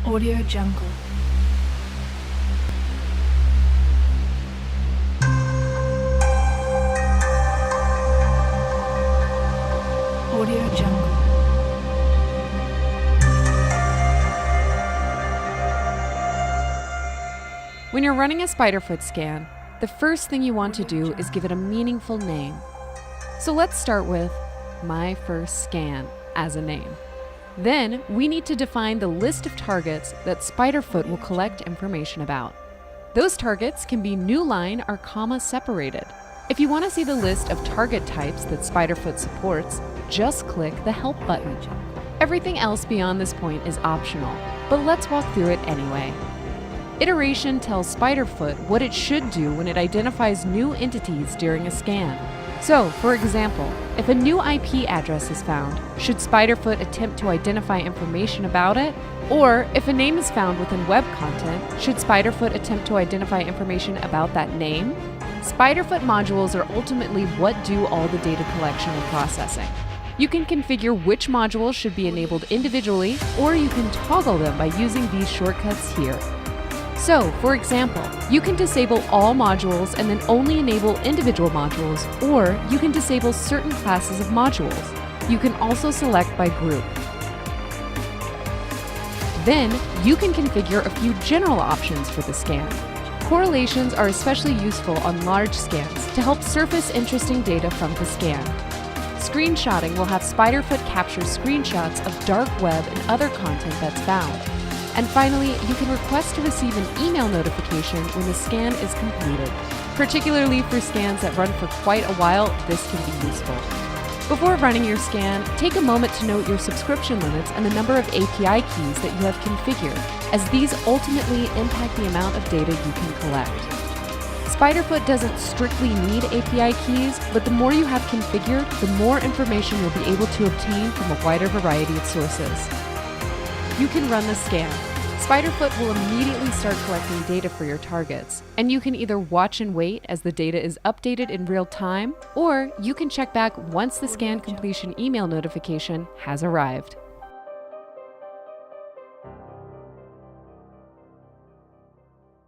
Audio Jungle. Audio Jungle. When you're running a Spiderfoot scan, the first thing you want to do is give it a meaningful name. So let's start with My First Scan as a name. Then we need to define the list of targets that Spiderfoot will collect information about. Those targets can be new line or comma separated. If you want to see the list of target types that Spiderfoot supports, just click the Help button. Everything else beyond this point is optional, but let's walk through it anyway. Iteration tells Spiderfoot what it should do when it identifies new entities during a scan. So, for example, if a new IP address is found, should Spiderfoot attempt to identify information about it? Or, if a name is found within web content, should Spiderfoot attempt to identify information about that name? Spiderfoot modules are ultimately what do all the data collection and processing. You can configure which modules should be enabled individually, or you can toggle them by using these shortcuts here. So, for example, you can disable all modules and then only enable individual modules, or you can disable certain classes of modules. You can also select by group. Then, you can configure a few general options for the scan. Correlations are especially useful on large scans to help surface interesting data from the scan. Screenshotting will have Spiderfoot capture screenshots of dark web and other content that's found. And finally, you can request to receive an email notification when the scan is completed. Particularly for scans that run for quite a while, this can be useful. Before running your scan, take a moment to note your subscription limits and the number of API keys that you have configured, as these ultimately impact the amount of data you can collect. Spiderfoot doesn't strictly need API keys, but the more you have configured, the more information you'll be able to obtain from a wider variety of sources. You can run the scan. Spiderfoot will immediately start collecting data for your targets, and you can either watch and wait as the data is updated in real time, or you can check back once the scan completion email notification has arrived.